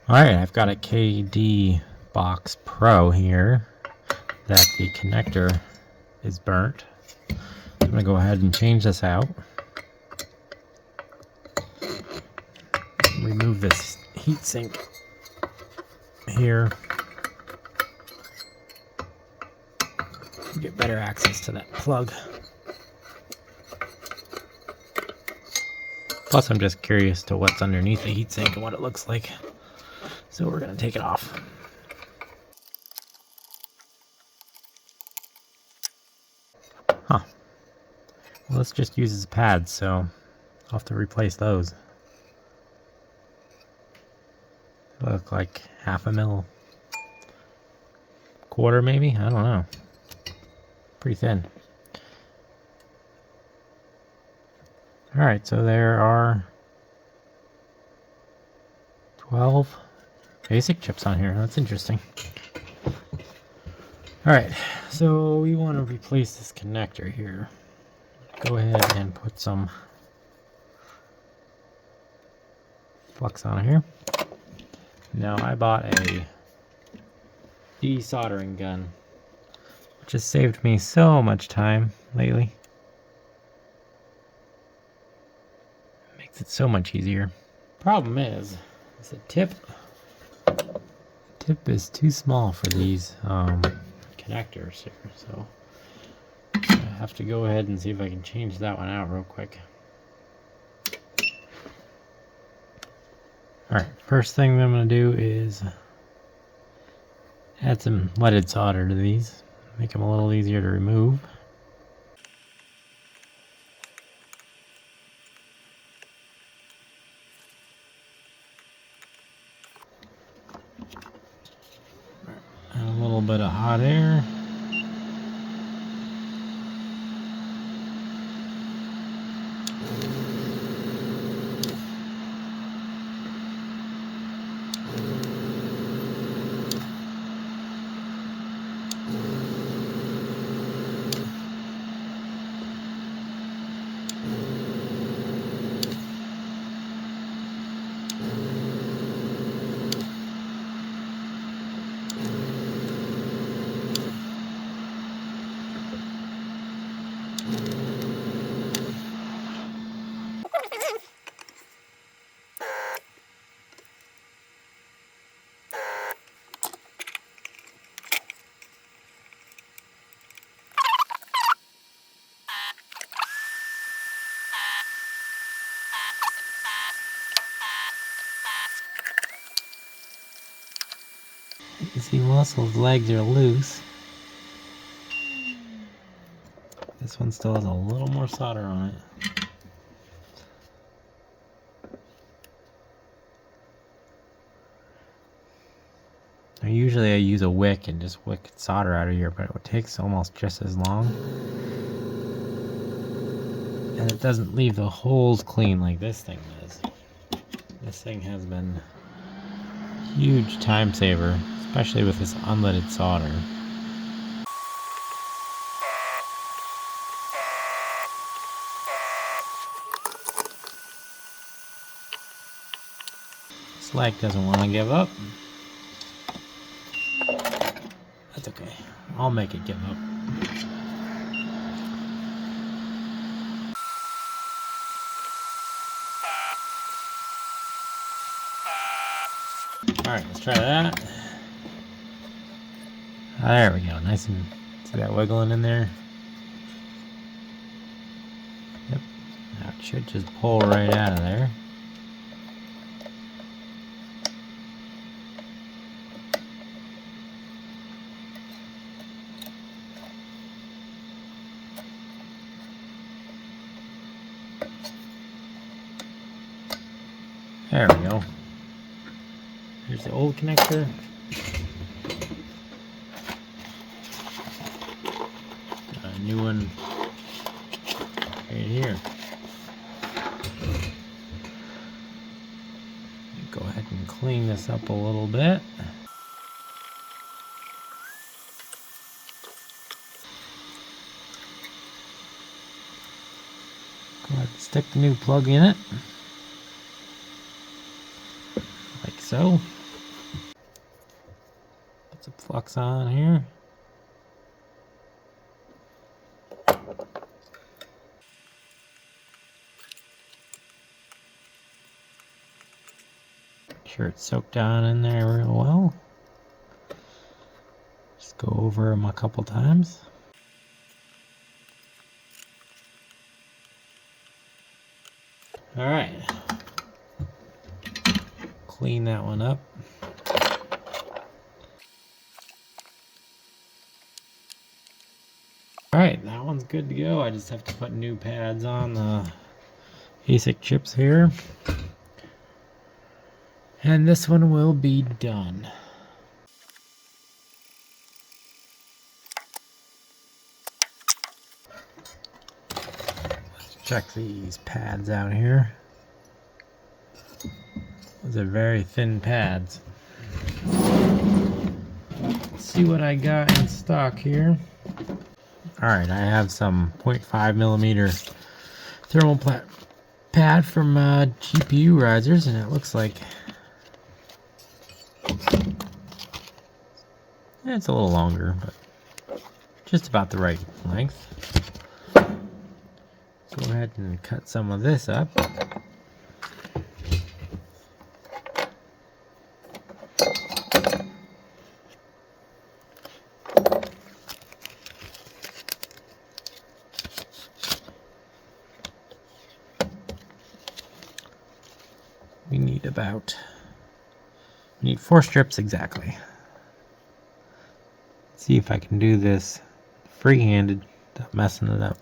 Alright, I've got a KD Box Pro here that the connector is burnt. I'm going to go ahead and change this out. Remove this heatsink here. Get better access to that plug. Plus, I'm just curious to what's underneath the heatsink and what it looks like. So we're going to take it off. Huh. Well, let's just use his pads, so I'll have to replace those. They look like half a mil. Quarter maybe? I don't know. Pretty thin. Alright, so there are 12 basic chips on here. That's interesting. Alright, so we want to replace this connector here. Go ahead and put some flux on here. Now, I bought a desoldering gun, which has saved me so much time lately. It makes it so much easier. Problem is the tip is too small for these connectors here, so I have to go ahead and see if I can change that one out real quick. Alright, first thing that I'm going to do is add some leaded solder to these, make them a little easier to remove. And a little bit of hot air. You can see Muscle's legs are loose. This one still has a little more solder on it. Now usually I use a wick and just wick solder out of here, but it takes almost just as long. And it doesn't leave the holes clean like this thing does. This thing has been a huge time saver, especially with this unleaded solder. This leg doesn't want to give up. That's okay. I'll make it give up. Alright, let's try that. There we go. Nice and see that wiggling in there? Yep. Now it should just pull right out of there. There we go. Here's the old connector. Got a new one right here. Go ahead and clean this up a little bit. Go ahead and stick the new plug in it. Like so. locks on here. Make sure it's soaked down in there real well. Just go over them a couple times. All right. Clean that one up. Alright, that one's good to go. I just have to put new pads on the ASIC chips here. And this one will be done. Let's check these pads out here. Those are very thin pads. Let's see what I got in stock here. Alright, I have some 0.5 millimeter thermal pad from GPU Risers, and it looks like it's a little longer, but just about the right length. Go ahead and cut some of this up. We need 4 strips exactly. Let's see if I can do this free-handed without messing it up.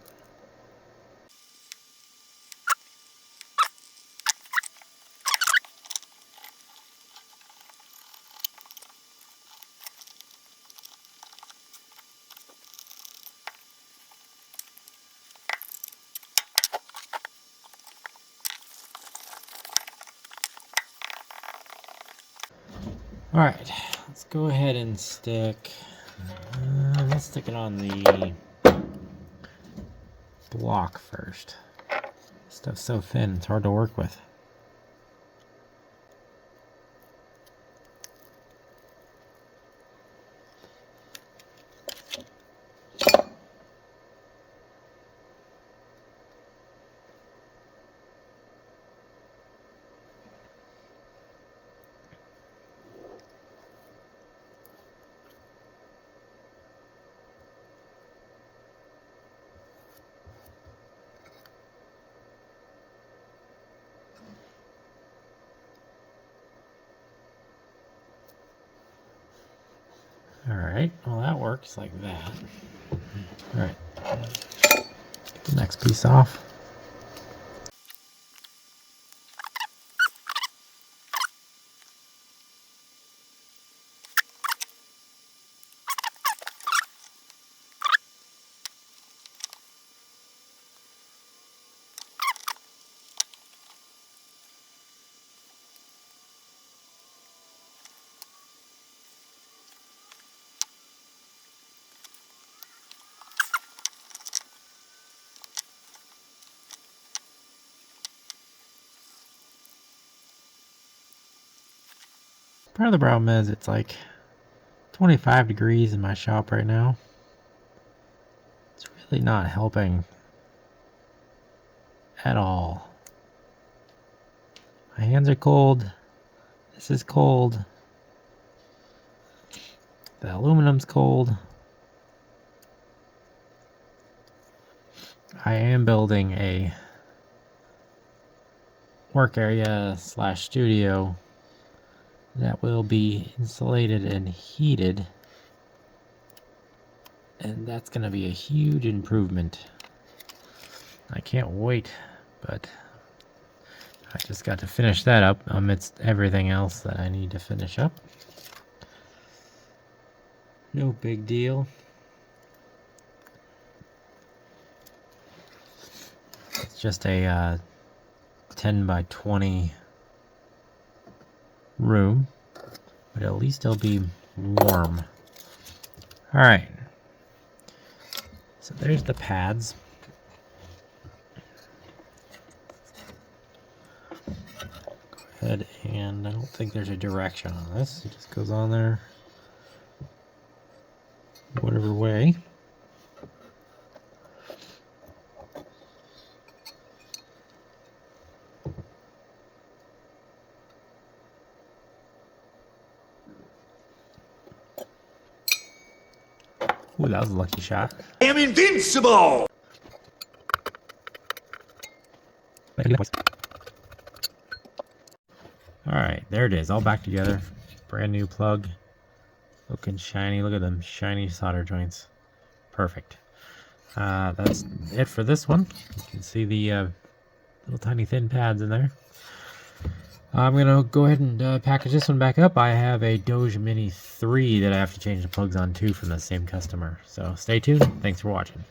Alright, let's go ahead and stick, let's stick it on the block first. This stuff's so thin, it's hard to work with. Alright, well that works like that. Alright, get the next piece off. Part of the problem is it's like 25 degrees in my shop right now. It's really not helping at all. My hands are cold. This is cold. The aluminum's cold. I am building a work area / studio that will be insulated and heated, and that's going to be a huge improvement. I can't wait, but I just got to finish that up amidst everything else that I need to finish up. No big deal. It's just a 10 by 20 room, but at least it'll be warm. Alright, so there's the pads. Go ahead, and I don't think there's a direction on this. It just goes on there whatever way. Ooh, that was a lucky shot. I am invincible! Alright, there it is, all back together. Brand new plug. Looking shiny. Look at them shiny solder joints. Perfect. That's it for this one. You can see the little tiny thin pads in there. I'm going to go ahead and package this one back up. I have a Doge Mini 3 that I have to change the plugs on too from the same customer. So stay tuned. Thanks for watching.